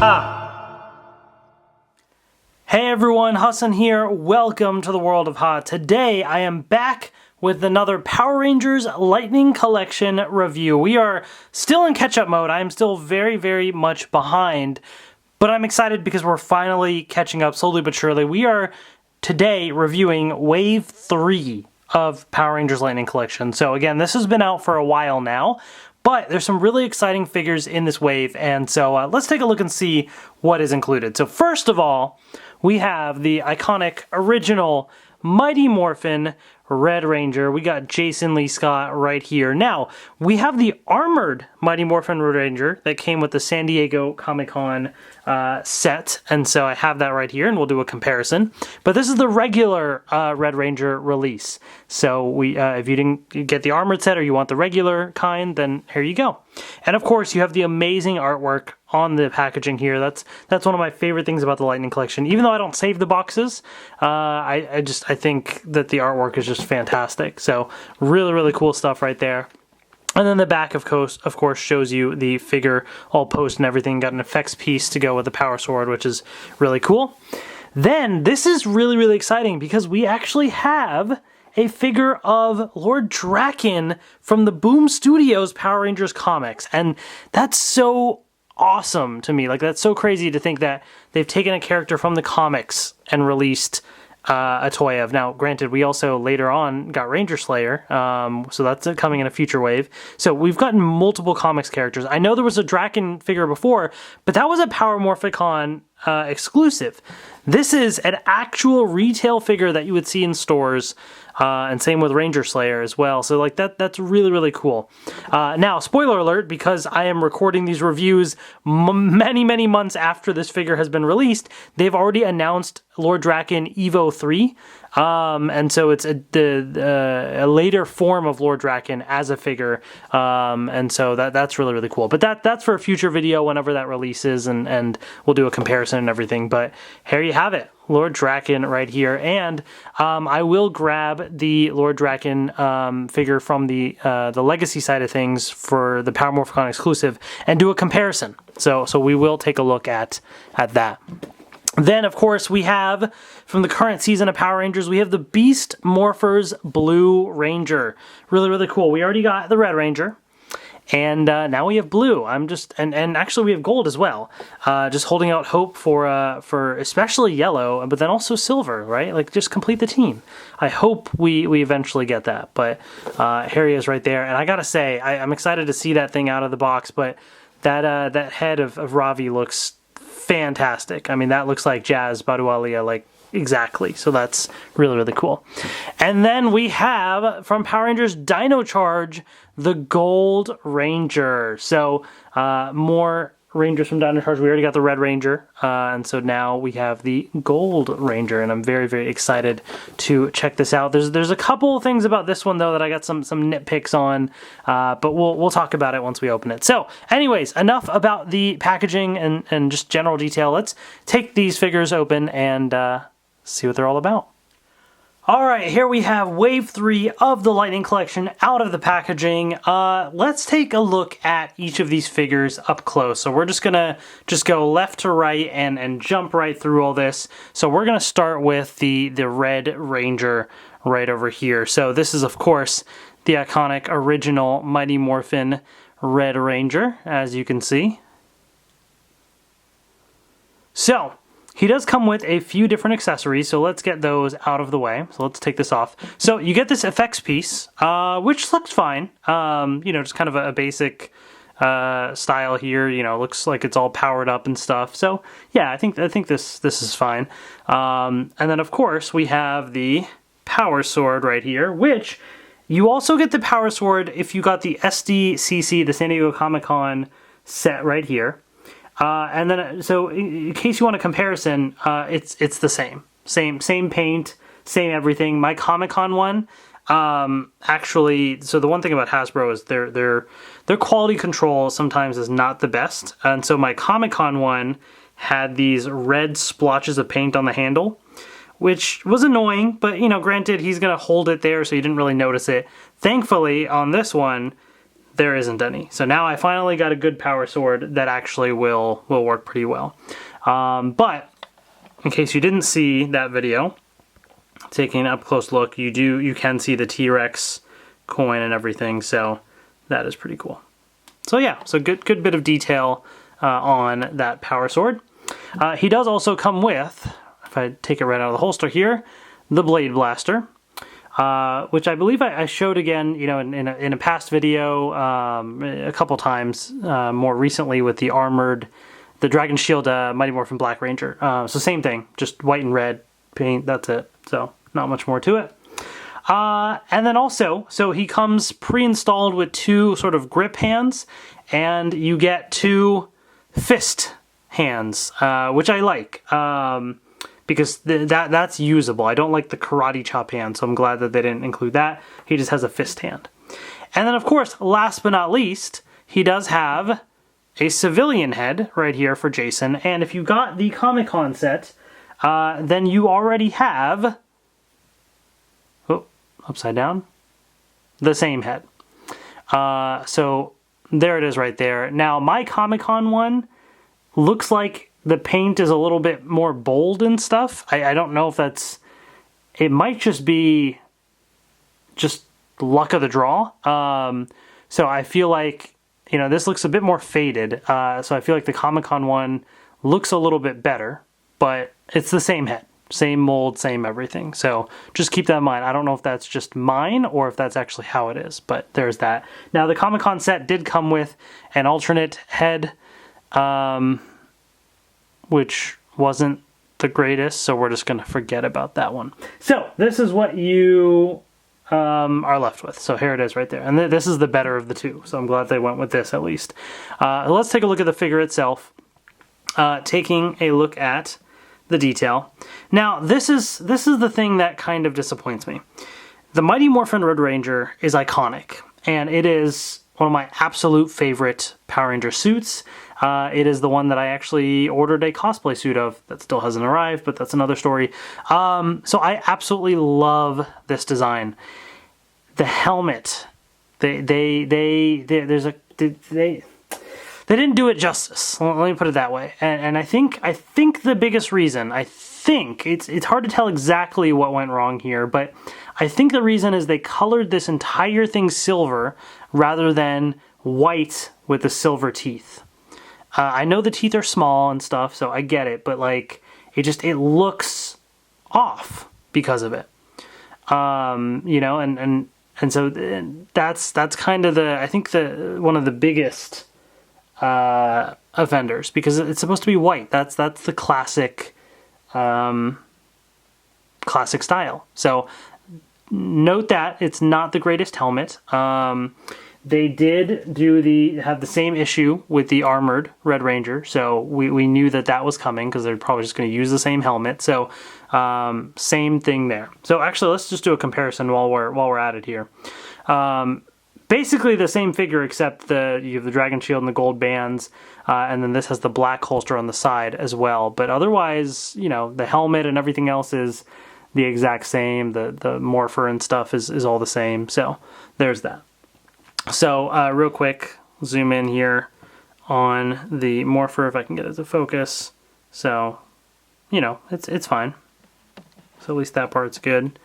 Ha! Hey everyone, Hassan here. Welcome to the world of Ha. Today I am back with another Power Rangers Lightning Collection review. We are still in catch-up mode. I am still very much behind, but I'm excited because we're finally catching up slowly but surely. We are today reviewing Wave 3 of Power Rangers Lightning Collection. So again, this has been out for a while now, but there's some really exciting figures in this wave, and so let's take a look and see what is included. So first of all, we have the iconic original Mighty Morphin Red Ranger. We got Jason Lee Scott right here. Now, we have the armored Mighty Morphin Red Ranger that came with the San Diego Comic-Con set, and so I have that right here, and we'll do a comparison. But this is the regular Red Ranger release. So if you didn't get the armored set or you want the regular kind, then here you go. And of course, you have the amazing artwork on the packaging here. That's one of my favorite things about the Lightning Collection. Even though I don't save the boxes, I think that the artwork is just fantastic. So really cool stuff right there. And then the back, of course, shows you the figure all post and everything. Got an effects piece to go with the power sword, which is really cool. Then this is really exciting because we actually have a figure of Lord Drakkon from the Boom Studios Power Rangers comics, and that's so awesome to me. Like, that's so crazy to think that they've taken a character from the comics and released a toy of. Now, granted, we also later on got Ranger Slayer, so that's coming in a future wave. So we've gotten multiple comics characters. I know there was a Drakkon figure before, but that was a Power Morphicon exclusive. This is an actual retail figure that you would see in stores, and same with Ranger Slayer as well. So like that's really cool. Now, spoiler alert, because I am recording these reviews many months after this figure has been released, they've already announced Lord Drakkon Evo 3. And so it's a later form of Lord Drakkon as a figure, and so that's really cool. But that's for a future video whenever that releases, and we'll do a comparison and everything. But here you have it, Lord Drakkon right here, and I will grab the Lord Drakkon figure from the Legacy side of things for the Power Morphicon exclusive and do a comparison. So we will take a look at that. Then, of course, we have, from the current season of Power Rangers, we have the Beast Morphers Blue Ranger. Really cool. We already got the Red Ranger, and now we have Blue. And actually we have Gold as well. Just holding out hope for especially Yellow, but then also Silver, right? Like, just complete the team. I hope we eventually get that, but here he is right there. And I gotta say, I'm excited to see that thing out of the box, but that head of Ravi looks fantastic. I mean, that looks like Jazz Badualia, like, exactly. So that's really cool. And then we have, from Power Rangers Dino Charge, the Gold Ranger. So more Rangers from Dino Charge. We already got the Red Ranger, and so now we have the Gold Ranger, and I'm very excited to check this out. There's a couple of things about this one, though, that I got some nitpicks on, but we'll talk about it once we open it. So anyways, enough about the packaging and just general detail. Let's take these figures open and see what they're all about. Alright, here we have Wave 3 of the Lightning Collection out of the packaging. Let's take a look at each of these figures up close. So we're just gonna go left to right and jump right through all this. So we're gonna start with the Red Ranger right over here. So this is, of course, the iconic original Mighty Morphin Red Ranger, as you can see. So he does come with a few different accessories, so let's get those out of the way. So let's take this off. So you get this effects piece, which looks fine. Just kind of a basic style here. Looks like it's all powered up and stuff. So yeah, I think this is fine. And then of course we have the power sword right here, which you also get the power sword if you got the SDCC, the San Diego Comic-Con set right here. And then, so in case you want a comparison, it's the same paint, same everything. My Comic-Con one, actually, so the one thing about Hasbro is their quality control sometimes is not the best. And so my Comic-Con one had these red splotches of paint on the handle, which was annoying, but granted, he's gonna hold it there, so you didn't really notice it. Thankfully, on this one, there isn't any. So now I finally got a good power sword that actually will work pretty well. But in case you didn't see that video, taking an up close look, you can see the T-Rex coin and everything, so that is pretty cool. So yeah, so good bit of detail on that power sword. He does also come with, if I take it right out of the holster here, the Blade Blaster, which I believe I showed again, you know, in a past video a couple times, more recently with the Dragon Shield Mighty Morphin Black Ranger. So same thing, just white and red paint, that's it. So not much more to it. And then also, so he comes pre-installed with 2 sort of grip hands, and you get 2 fist hands, which I like, because that's usable. I don't like the karate chop hand, so I'm glad that they didn't include that. He just has a fist hand. And then, of course, last but not least, he does have a civilian head right here for Jason, and if you got the Comic-Con set, then you already have... upside down, the same head. So there it is right there. Now my Comic-Con one looks like the paint is a little bit more bold and stuff. I don't know if that's, it might just be just luck of the draw. So I feel like, you know, this looks a bit more faded. So I feel like the Comic-Con one looks a little bit better, but it's the same head. Same mold, same everything. So just keep that in mind. I don't know if that's just mine or if that's actually how it is, but there's that. Now the Comic-Con set did come with an alternate head, which wasn't the greatest, so we're just going to forget about that one. So this is what you are left with. So here it is right there. And this is the better of the 2, so I'm glad they went with this at least. Let's take a look at the figure itself. Taking a look at the detail. Now, this is the thing that kind of disappoints me. The Mighty Morphin Red Ranger is iconic, and it is one of my absolute favorite Power Ranger suits. It is the one that I actually ordered a cosplay suit of that still hasn't arrived, but that's another story. So I absolutely love this design. The helmet, they didn't do it justice. Let me put it that way. And I think the biggest reason, it's hard to tell exactly what went wrong here, but I think the reason is they colored this entire thing silver rather than white with the silver teeth. I know the teeth are small and stuff, so I get it, but like it looks off because of it. You know, and so that's kind of I think one of the biggest offenders, because it's supposed to be white. That's the classic style. So note that it's not the greatest helmet. They did have the same issue with the armored Red Ranger, so we knew that was coming because they're probably just going to use the same helmet. So same thing there. So actually, let's just do a comparison while we're at it here. Basically the same figure, except you have the dragon shield and the gold bands, and then this has the black holster on the side as well. But otherwise, you know, the helmet and everything else is the exact same. The morpher and stuff is all the same. So there's that. So real quick, zoom in here on the morpher if I can get it to focus. So, you know, it's fine. So at least that part's good.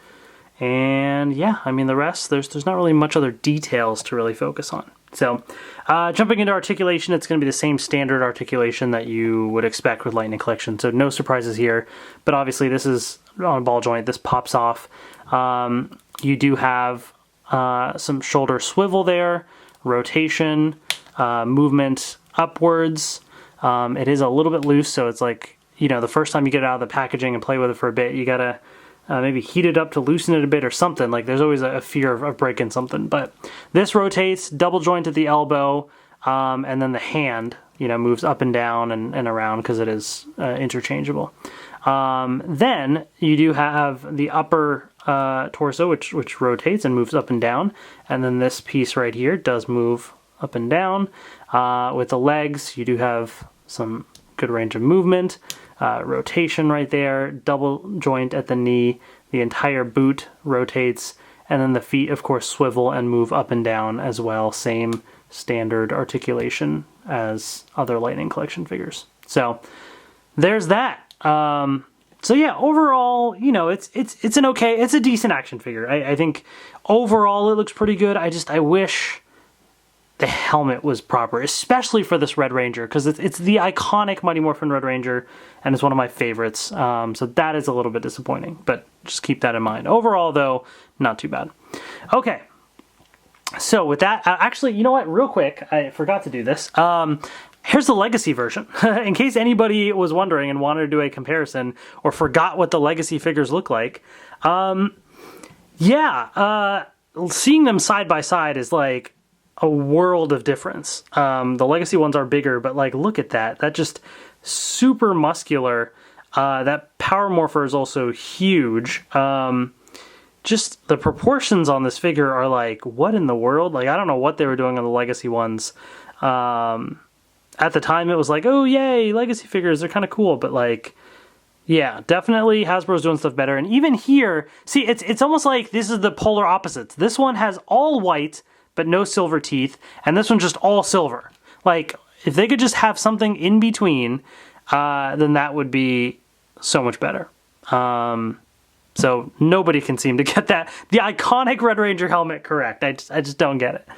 And yeah, I mean the rest, there's not really much other details to really focus on. So jumping into articulation, it's going to be the same standard articulation that you would expect with Lightning Collection. So no surprises here, but obviously this is on a ball joint. This pops off. You do have some shoulder swivel there, rotation, movement upwards. It is a little bit loose, so it's like, you know, the first time you get it out of the packaging and play with it for a bit, you gotta maybe heat it up to loosen it a bit or something. Like there's always a fear of breaking something. But this rotates, double joint at the elbow, and then the hand, you know, moves up and down and around because it is interchangeable. Then you do have the upper torso, which rotates and moves up and down. And then this piece right here does move up and down. With the legs, you do have some good range of movement. Rotation right there, double joint at the knee, the entire boot rotates, and then the feet, of course, swivel and move up and down as well. Same standard articulation as other Lightning Collection figures. So there's that. So yeah, overall, you know, it's a decent action figure. I think overall it looks pretty good. I wish the helmet was proper, especially for this Red Ranger, because it's the iconic Mighty Morphin Red Ranger, and it's one of my favorites. So that is a little bit disappointing, but just keep that in mind. Overall, though, not too bad. Okay, so with that, actually, you know what? Real quick, I forgot to do this. Here's the Legacy version. In case anybody was wondering and wanted to do a comparison or forgot what the Legacy figures look like. Seeing them side by side is like a world of difference. The Legacy ones are bigger, but like, look at that. That just super muscular. That Power Morpher is also huge. Just the proportions on this figure are like, what in the world? Like, I don't know what they were doing on the Legacy ones. At the time, it was like, oh, yay, Legacy figures, they're kind of cool. But, like, yeah, definitely Hasbro's doing stuff better. And even here, see, it's almost like this is the polar opposites. This one has all white, but no silver teeth. And this one's just all silver. Like, if they could just have something in between, then that would be so much better. So nobody can seem to get the iconic Red Ranger helmet correct. I just don't get it.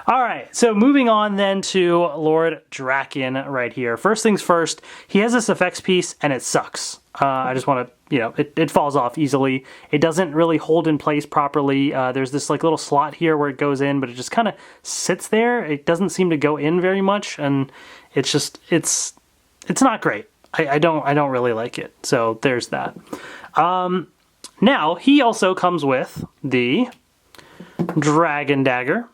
All right, so moving on then to Lord Drakkon right here. First things first, he has this effects piece and it sucks. I just want to, you know, it falls off easily. It doesn't really hold in place properly. There's this like little slot here where it goes in, but it just kind of sits there. It doesn't seem to go in very much, and it's just, it's not great. I don't really like it. So there's that. Now, he also comes with the Dragon Dagger,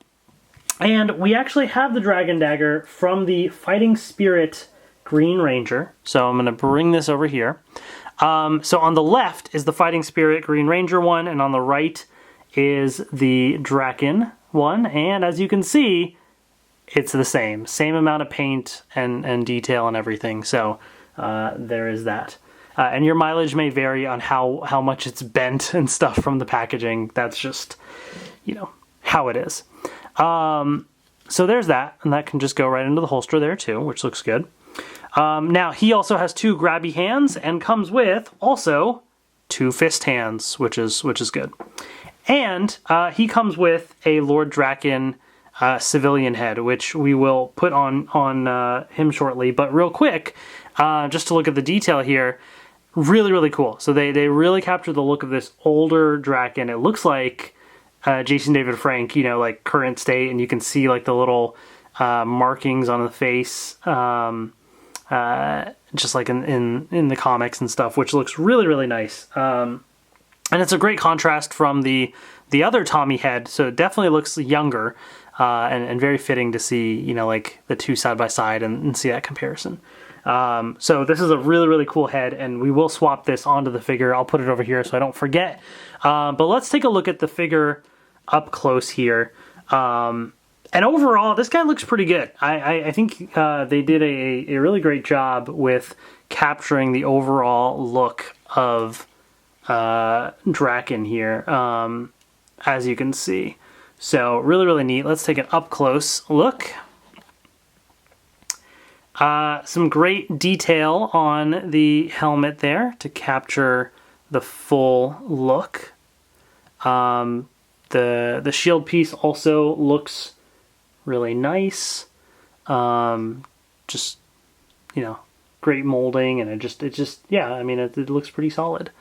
and we actually have the Dragon Dagger from the Fighting Spirit Green Ranger, so I'm going to bring this over here. So on the left is the Fighting Spirit Green Ranger one, and on the right is the Drakkon one, and as you can see, it's the same amount of paint and detail and everything, so there is that. And your mileage may vary on how much it's bent and stuff from the packaging. That's just, you know, how it is. So there's that, and that can just go right into the holster there too, which looks good. Now, he also has 2 grabby hands and comes with also 2 fist hands, which is good. And he comes with a Lord Drakkon civilian head, which we will put on him shortly. But real quick, just to look at the detail here, really, really cool. So they really capture the look of this older Drakkon. It looks like Jason David Frank, you know, like current state, and you can see like the little markings on the face, just like in the comics and stuff, which looks really, really nice. And it's a great contrast from the other Tommy head, so it definitely looks younger, and very fitting to see, you know, like the 2 side by side and see that comparison. So this is a really, really cool head, and we will swap this onto the figure. I'll put it over here so I don't forget. But let's take a look at the figure up close here. And overall, this guy looks pretty good. I think they did a really great job with capturing the overall look of Drakkon here, as you can see. So really, really neat. Let's take an up close look. Some great detail on the helmet there to capture the full look. The shield piece also looks really nice. Just, you know, great molding, and it just yeah, I mean, it looks pretty solid.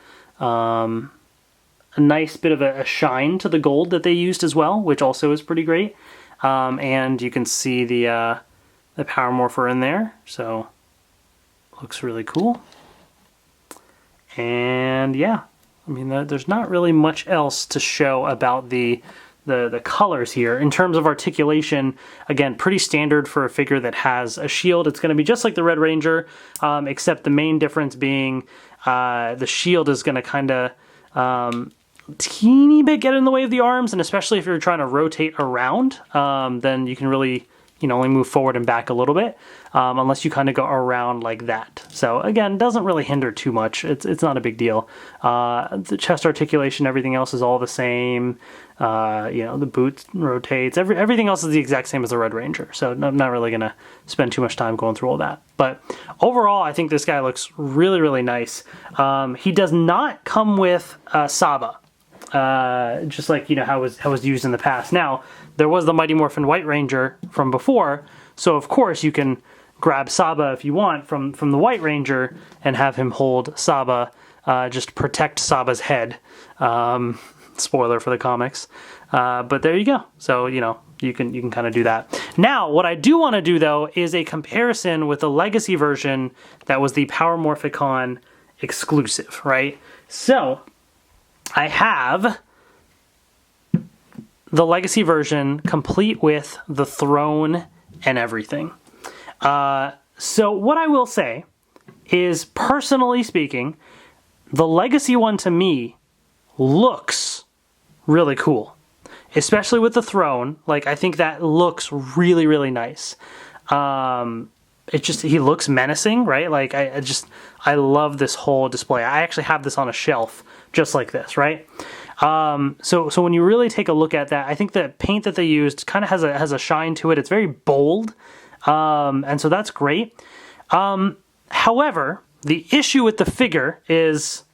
A nice bit of a shine to the gold that they used as well, which also is pretty great. And you can see the Power Morpher in there, so looks really cool. And yeah, I mean, there's not really much else to show about the colors here. In terms of articulation, again, pretty standard for a figure that has a shield. It's going to be just like the Red Ranger, except the main difference being the shield is going to kind of teeny bit get in the way of the arms, and especially if you're trying to rotate around, then you can really you know, only move forward and back a little bit, unless you kind of go around like that. So again, doesn't really hinder too much. It's not a big deal. The chest articulation, everything else is all the same. You know, the boot rotates. Everything else is the exact same as the Red Ranger. So I'm not really gonna spend too much time going through all that. But overall, I think this guy looks really, really nice. He does not come with Saba. Just like, you know, how was used in the past. Now, there was the Mighty Morphin White Ranger from before, so of course you can grab Saba if you want from the White Ranger and have him hold Saba, just protect Saba's head. Spoiler for the comics. But there you go. So, you know, you can kind of do that. Now, what I do want to do, though, is a comparison with the Legacy version that was the Power Morphicon exclusive, right? So, I have the Legacy version complete with the throne and everything. So what I will say is, personally speaking, the Legacy one to me looks really cool. Especially with the throne. Like, I think that looks really, really nice. He looks menacing, right? Like, I love this whole display. I actually have this on a shelf just like this, right? So when you really take a look at that, I think the paint that they used kind of has a shine to it. It's very bold, and so that's great. However, the issue with the figure is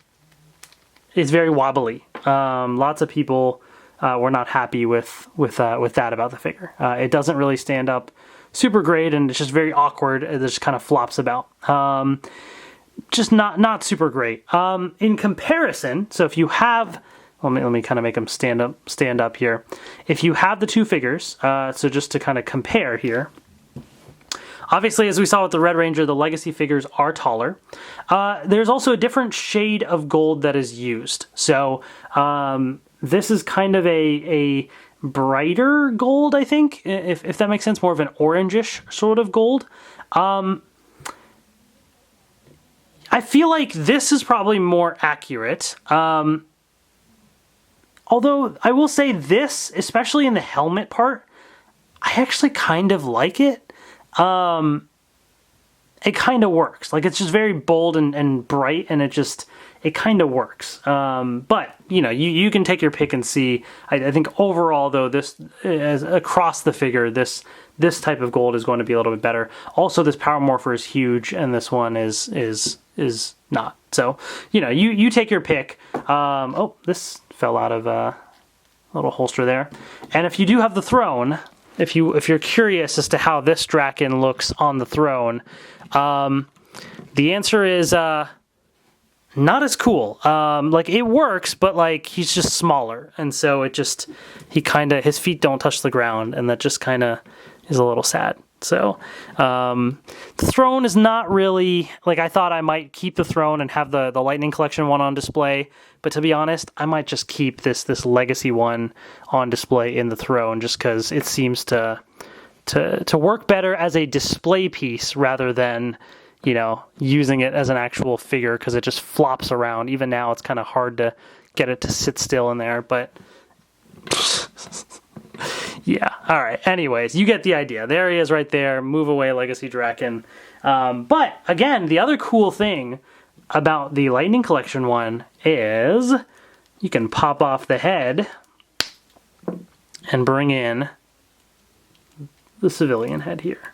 very wobbly. Lots of people were not happy with that about the figure. It doesn't really stand up super great, and it's just very awkward. It just kind of flops about. Just not super great. In comparison, so if you have, let me kind of make them stand up here. If you have the two figures, so just to kind of compare here, obviously, as we saw with the Red Ranger, the Legacy figures are taller. There's also a different shade of gold that is used. So this is kind of a brighter gold, I think, if that makes sense, more of an orangish sort of gold. I feel like this is probably more accurate. Although I will say this, especially in the helmet part, I actually kind of like it. It kind of works. Like, it's just very bold and bright, and it kind of works. But, you know, you can take your pick and see. I think overall, though, this, as across the figure, this type of gold is going to be a little bit better. Also, this Power Morpher is huge, and this one is not. So, you know, you take your pick. Oh, this fell out of a little holster there. And if you do have the throne, if you're curious as to how this Drakkon looks on the throne, the answer is not as cool. Like, it works, but like, he's just smaller, and so his feet don't touch the ground, and that just kind of is a little sad. So the throne is not really, like, I thought I might keep the throne and have the Lightning Collection one on display, but to be honest, I might just keep this Legacy one on display in the throne, just because it seems to work better as a display piece rather than, you know, using it as an actual figure, because it just flops around. Even now, it's kind of hard to get it to sit still in there, but yeah, all right. Anyways, you get the idea. There he is right there. Move away, Legacy Drakkon. But again, the other cool thing about the Lightning Collection one is you can pop off the head and bring in the civilian head here.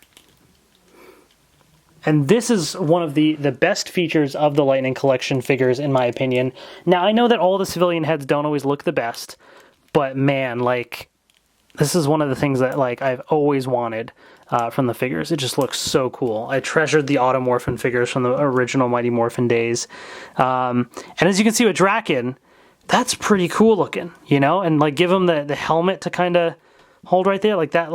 And this is one of the best features of the Lightning Collection figures, in my opinion. Now, I know that all the civilian heads don't always look the best, but man, like, this is one of the things that, like, I've always wanted from the figures. It just looks so cool. I treasured the Automorphin figures from the original Mighty Morphin days. And as you can see with Drakkon, that's pretty cool looking, you know? And, like, give him the helmet to kind of hold right there. Like, that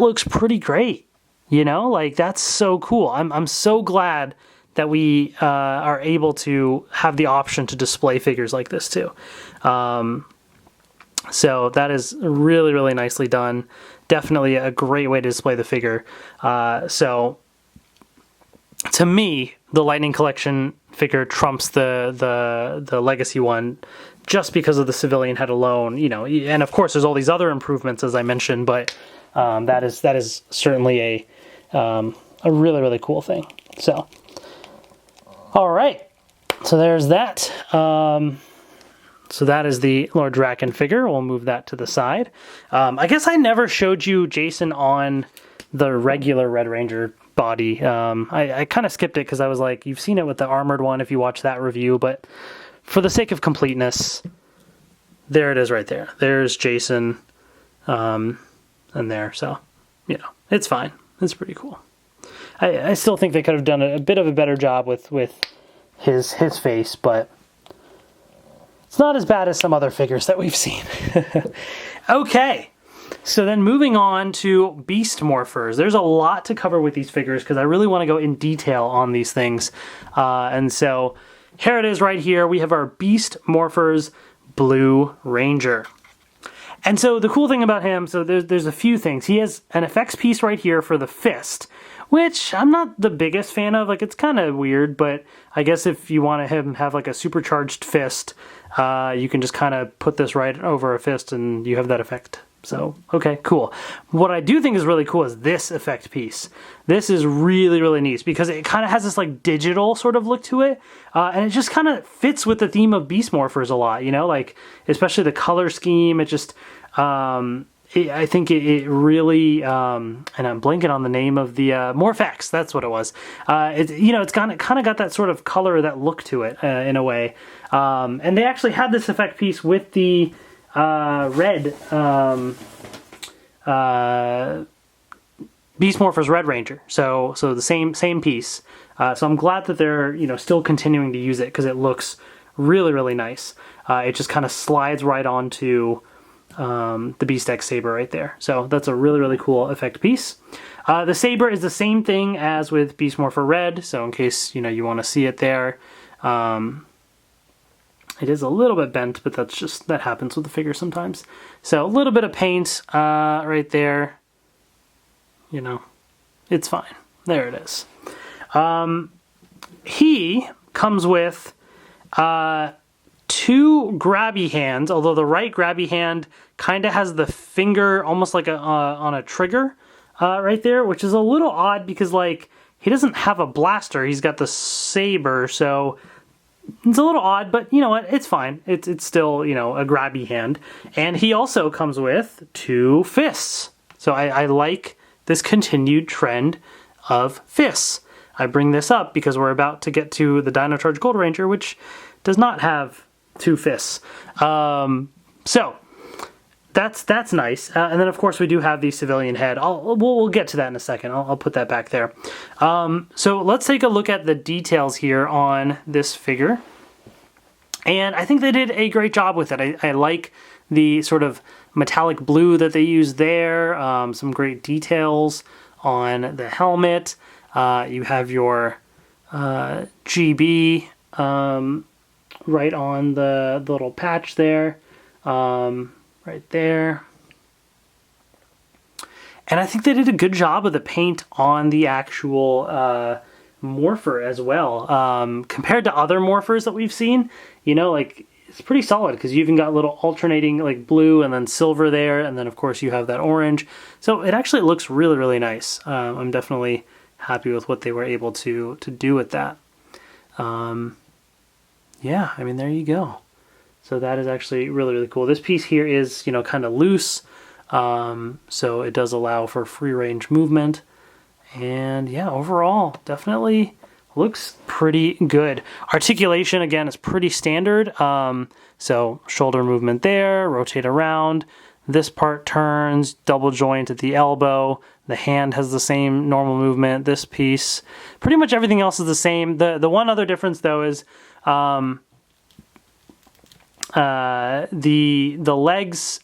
looks pretty great, you know? Like, that's so cool. I'm so glad that we are able to have the option to display figures like this, too. So that is really, really nicely done. Definitely a great way to display the figure. So to me, the Lightning Collection figure trumps the Legacy one, just because of the civilian head alone, you know. And of course, there's all these other improvements, as I mentioned, but that is certainly a really, really cool thing. So, all right, so there's that. So that is the Lord Drakkon figure. We'll move that to the side. I guess I never showed you Jason on the regular Red Ranger body. I kind of skipped it because I was like, you've seen it with the armored one if you watch that review, but for the sake of completeness, there it is right there. There's Jason, and there. So, you know, it's fine. It's pretty cool. I still think they could have done a bit of a better job with his face, but it's not as bad as some other figures that we've seen. Okay, so then moving on to Beast Morphers. There's a lot to cover with these figures because I really want to go in detail on these things. And so here it is right here. We have our Beast Morphers Blue Ranger. And so the cool thing about him, so there's a few things. He has an effects piece right here for the fist, which I'm not the biggest fan of. Like, it's kind of weird, but I guess if you want to have like a supercharged fist, you can just kind of put this right over a fist and you have that effect. So, okay, cool. What I do think is really cool is this effect piece. This is really, really neat because it kind of has this like digital sort of look to it. And it just kind of fits with the theme of Beast Morphers a lot, you know, like especially the color scheme. It just, I think it really, and I'm blanking on the name of the Morphex. That's what it was. You know, it's kind of got that sort of color, that look to it in a way. And they actually had this effect piece with the red Beast Morphers Red Ranger. So the same piece. So I'm glad that they're, you know, still continuing to use it because it looks really, really nice. It just kind of slides right onto the Beast X Saber right there. So that's a really, really cool effect piece. The Saber is the same thing as with Beast Morpher Red, so in case, you know, you want to see it there. It is a little bit bent, but that happens with the figure sometimes. So a little bit of paint right there. You know, it's fine. There it is. He comes with two grabby hands, although the right grabby hand kind of has the finger almost like on a trigger right there, which is a little odd because, like, he doesn't have a blaster. He's got the saber, so it's a little odd, but you know what? It's fine. It's still, you know, a grabby hand. And he also comes with two fists. So I like this continued trend of fists. I bring this up because we're about to get to the Dino Charge Gold Ranger, which does not have two fists. So that's nice. And then of course we do have the civilian head. We'll get to that in a second. I'll put that back there. So let's take a look at the details here on this figure. And I think they did a great job with it. I like the sort of metallic blue that they used there. Some great details on the helmet. You have your GB right on the little patch there. Right there. And I think they did a good job of the paint on the actual Morpher as well. Compared to other Morphers that we've seen, you know, like, it's pretty solid because you even got little alternating like blue and then silver there, and then of course you have that orange. So it actually looks really, really nice. I'm definitely happy with what they were able to do with that. Yeah, I mean, there you go. So that is actually really, really cool. This piece here is, you know, kind of loose, so it does allow for free range movement. And yeah, overall, definitely looks pretty good. Articulation, again, is pretty standard. So shoulder movement there, rotate around. This part turns, double joint at the elbow. The hand has the same normal movement. This piece, pretty much everything else is the same. The one other difference, though, is the legs.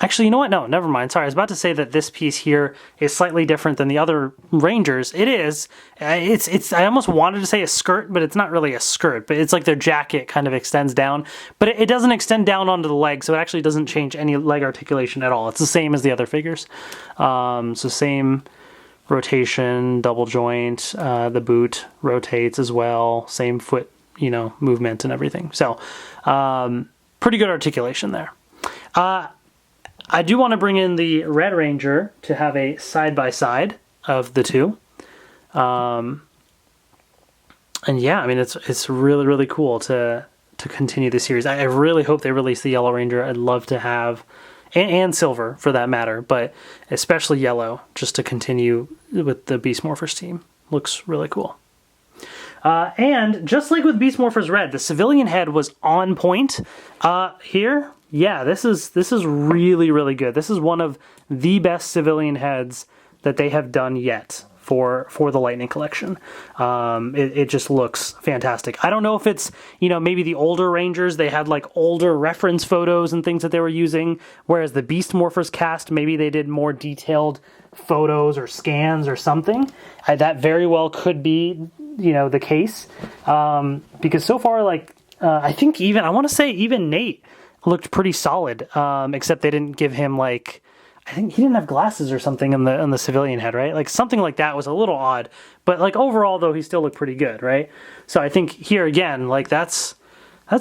Actually, you know what? No, never mind. Sorry, I was about to say that this piece here is slightly different than the other Rangers. It is. It's. I almost wanted to say a skirt, but it's not really a skirt. But it's like their jacket kind of extends down, but it doesn't extend down onto the leg, so it actually doesn't change any leg articulation at all. It's the same as the other figures. So same rotation, double joint. The boot rotates as well. Same foot, you know, movement and everything. So pretty good articulation there. I do want to bring in the Red Ranger to have a side-by-side of the two. And yeah, I mean, it's really, really cool to continue the series. I really hope they release the Yellow Ranger. I'd love to have, and Silver for that matter, but especially Yellow, just to continue with the Beast Morphers team. Looks really cool. And just like with Beast Morphers Red, the civilian head was on point. Here, yeah, this is really, really good. This is one of the best civilian heads that they have done yet for the Lightning Collection. It just looks fantastic. I don't know if it's, you know, maybe the older Rangers, they had like older reference photos and things that they were using, whereas the Beast Morphers cast, maybe they did more detailed photos or scans or something. That very well could be, you know, the case. Because so far, like, I think I want to say even Nate looked pretty solid, except they didn't give him, like, I think he didn't have glasses or something on the civilian head, right? Like something like that was a little odd, but like overall though, he still looked pretty good, right? So I think here again, like that's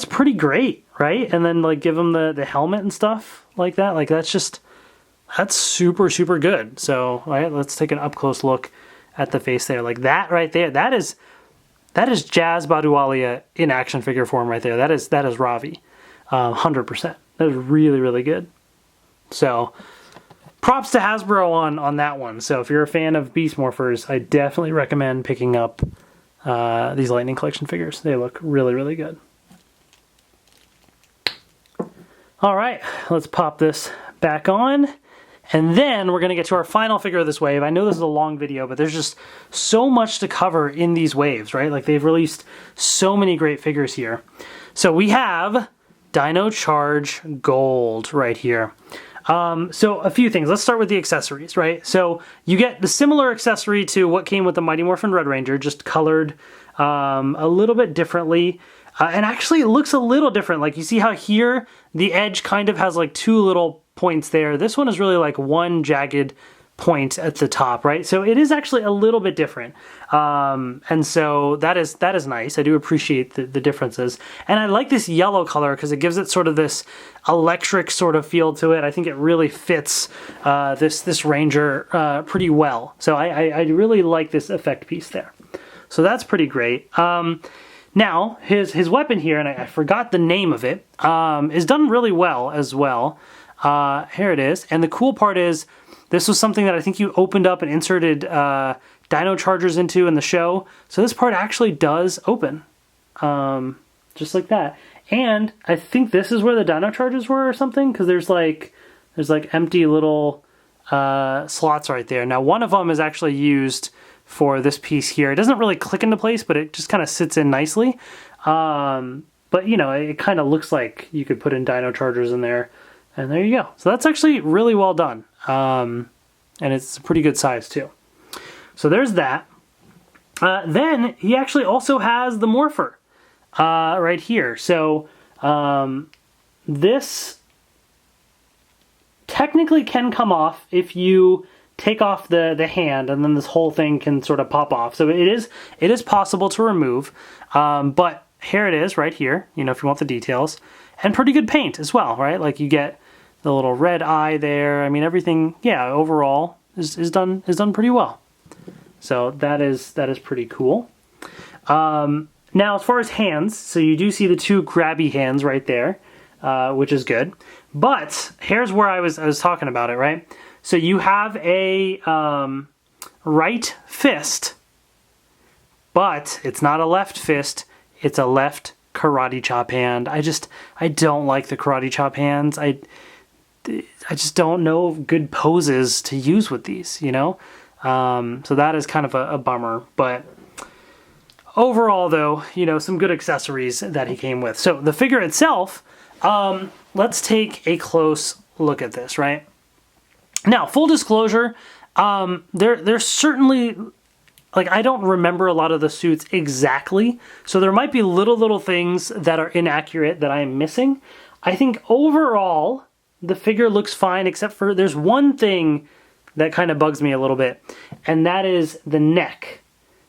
pretty great, right? And then like give him the helmet and stuff like that. Like that's super, super good. So right, let's take an up close look at the face there. Like that right there, that is Jazz Badualia in action figure form right there. That is Ravi, 100%. That is really, really good. So props to Hasbro on that one. So if you're a fan of Beast Morphers, I definitely recommend picking up these Lightning Collection figures. They look really, really good. All right, let's pop this back on. And then we're going to get to our final figure of this wave. I know this is a long video, but there's just so much to cover in these waves, right? Like they've released so many great figures here. So we have Dino Charge Gold right here. So a few things. Let's start with the accessories, right? So you get the similar accessory to what came with the Mighty Morphin Red Ranger, just colored a little bit differently. And actually it looks a little different. Like you see how here the edge kind of has like two little points there. This one is really like one jagged point at the top, right? So it is actually a little bit different. And so that is nice. I do appreciate the differences. And I like this yellow color because it gives it sort of this electric sort of feel to it. I think it really fits this Ranger pretty well. So I really like this effect piece there. So that's pretty great. Now, his weapon here, and I forgot the name of it, is done really well as well. Here it is. And the cool part is, this was something that I think you opened up and inserted Dino Chargers into in the show. So this part actually does open, just like that. And I think this is where the Dino Chargers were or something, because there's like empty little slots right there. Now one of them is actually used for this piece here. It doesn't really click into place, but it just kind of sits in nicely. But you know, it kind of looks like you could put in Dino Chargers in there. And there you go. So that's actually really well done. And it's a pretty good size too. So there's that. Then he actually also has the Morpher right here. So this technically can come off if you take off the hand, and then this whole thing can sort of pop off. So it is possible to remove. But here it is right here, you know, if you want the details. And pretty good paint as well, right? Like you get the little red eye there. I mean, everything, yeah, overall is done pretty well. So that is pretty cool. Now, as far as hands, so you do see the two grabby hands right there, which is good. But here's where I was talking about it, right? So you have a right fist, but it's not a left fist. It's a left karate chop hand. I don't like the karate chop hands. I just don't know good poses to use with these, you know? So that is kind of a bummer, but overall though, you know, some good accessories that he came with. So the figure itself, let's take a close look at this, right? Now, full disclosure, there's certainly, like, I don't remember a lot of the suits exactly, so there might be little things that are inaccurate that I am missing. I think overall, the figure looks fine, except for there's one thing that kind of bugs me a little bit, and that is the neck.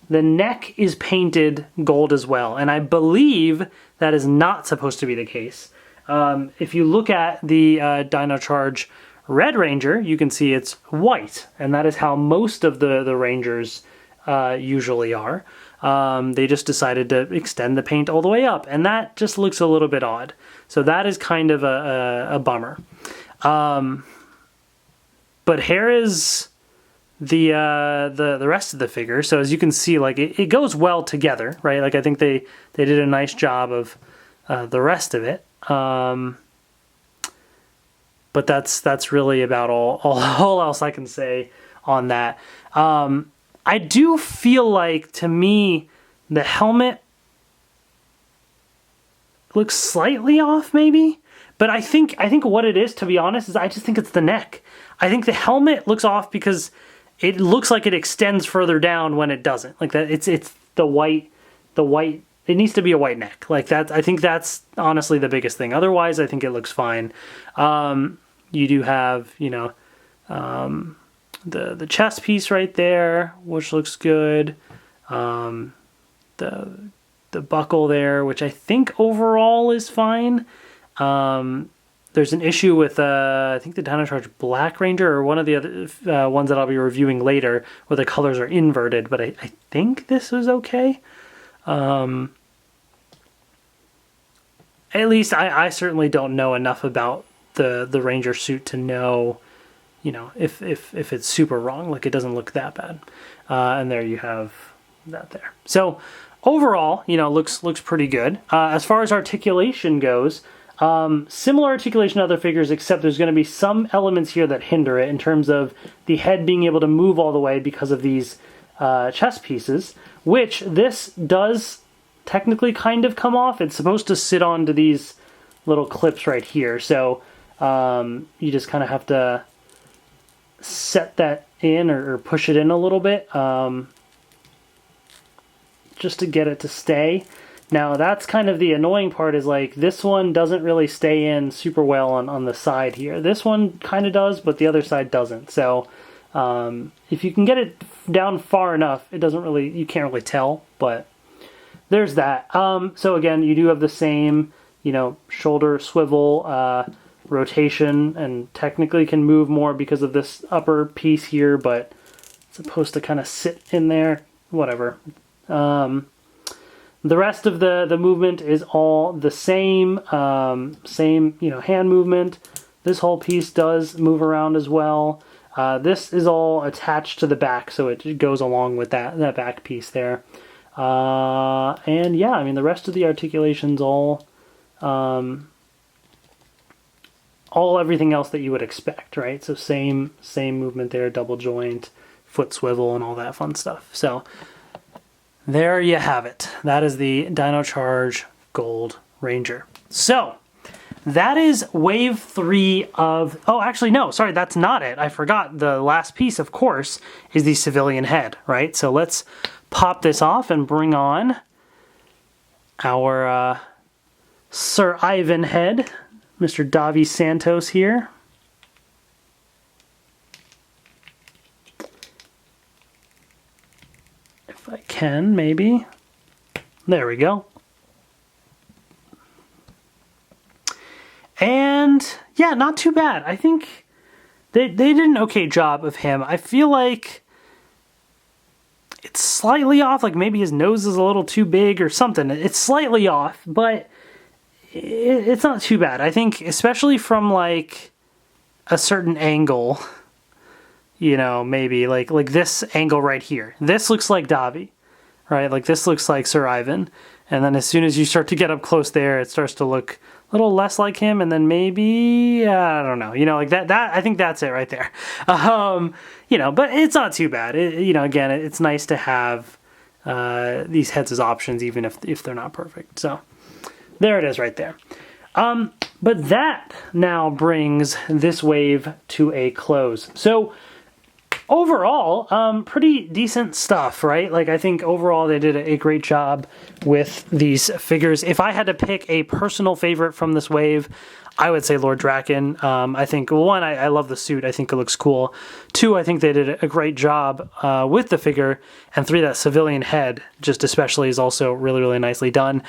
The neck is painted gold as well, and I believe that is not supposed to be the case. If you look at the Dino Charge Red Ranger, you can see it's white, and that is how most of the Rangers usually are. They just decided to extend the paint all the way up, and that just looks a little bit odd. So that is kind of a bummer. But here is the rest of the figure. So as you can see, like it goes well together, right? Like I think they did a nice job of the rest of it. But that's really about all else I can say on that. I do feel like, to me, the helmet looks slightly off, maybe. But I think what it is, to be honest, is I just think it's the neck. I think the helmet looks off because it looks like it extends further down when it doesn't. Like that, it's the white. It needs to be a white neck. Like that. I think that's honestly the biggest thing. Otherwise, I think it looks fine. You do have, you know, the chest piece right there, which looks good. The buckle there, which I think overall is fine. There's an issue with I think the Dino Charge Black Ranger, or one of the other ones that I'll be reviewing later, where the colors are inverted. But I think this was okay. At least I certainly don't know enough about the Ranger suit to know, you know, if it's super wrong. Like, it doesn't look that bad. And there you have that there. So overall, you know, looks pretty good. As far as articulation goes, similar articulation to other figures, except there's going to be some elements here that hinder it in terms of the head being able to move all the way because of these chest pieces, which this does technically kind of come off. It's supposed to sit onto these little clips right here. So you just kind of have to set that in or push it in a little bit just to get it to stay. Now that's kind of the annoying part, is like this one doesn't really stay in super well on the side here. This one kind of does, but the other side doesn't. So if you can get it down far enough, it doesn't really, you can't really tell, but there's that. So again, you do have the same, you know, shoulder swivel, rotation, and technically can move more because of this upper piece here, but it's supposed to kind of sit in there, whatever. The rest of the movement is all the same, same, you know, hand movement. This whole piece does move around as well. This is all attached to the back, so it goes along with that back piece there. And yeah, I mean, the rest of the articulation's all everything else that you would expect, right? So same movement there, double joint, foot swivel, and all that fun stuff. So there you have it. That is the Dino Charge Gold Ranger. So that is wave 3 of... Oh, actually, no, sorry, that's not it. I forgot. The last piece, of course, is the civilian head, right? So let's pop this off and bring on our Sir Ivan head, Mr. Davi Santos here. If I can, maybe. There we go. And yeah, not too bad. I think they did an okay job of him. I feel like it's slightly off, like maybe his nose is a little too big or something. It's slightly off, but it's not too bad. I think especially from like a certain angle, you know, maybe like this angle right here. This looks like Davi, right? Like this looks like Sir Ivan. And then as soon as you start to get up close there, it starts to look a little less like him. And then maybe, I don't know, you know, like that I think that's it right there. You know, but it's not too bad. You know, again, it's nice to have these heads as options, even if they're not perfect. So there it is right there. But that now brings this wave to a close. So overall, pretty decent stuff, right? Like, I think overall they did a great job with these figures. If I had to pick a personal favorite from this wave, I would say Lord Drakkon. I think, one, I love the suit. I think it looks cool. Two, I think they did a great job with the figure. And three, that civilian head, just especially, is also really, really nicely done.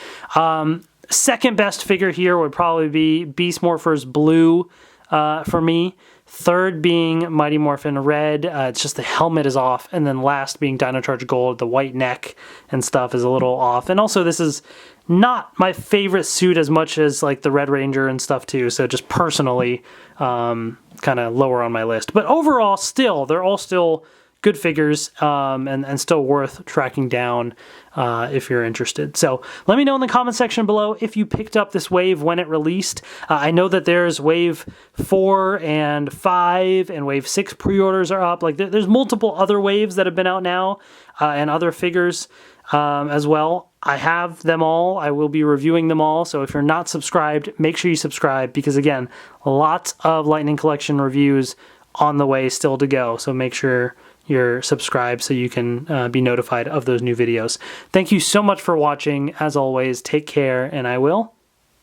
Second best figure here would probably be Beast Morphers Blue for me. third being Mighty Morphin Red, it's just the helmet is off, and then last being Dino Charge Gold, the white neck and stuff is a little off. And also this is not my favorite suit as much as like the Red Ranger and stuff too, so just personally kind of lower on my list. But overall, still, they're all still good figures and still worth tracking down if you're interested. So let me know in the comment section below if you picked up this wave when it released. I know that there's wave 4 and 5 and wave 6 pre-orders are up. Like there's multiple other waves that have been out now and other figures as well. I have them all. I will be reviewing them all. So if you're not subscribed, make sure you subscribe because again, lots of Lightning Collection reviews on the way still to go. So make sure you're subscribed so you can be notified of those new videos. Thank you so much for watching. As always, take care, and I will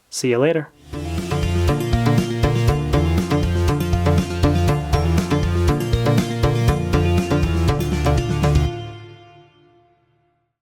see you later.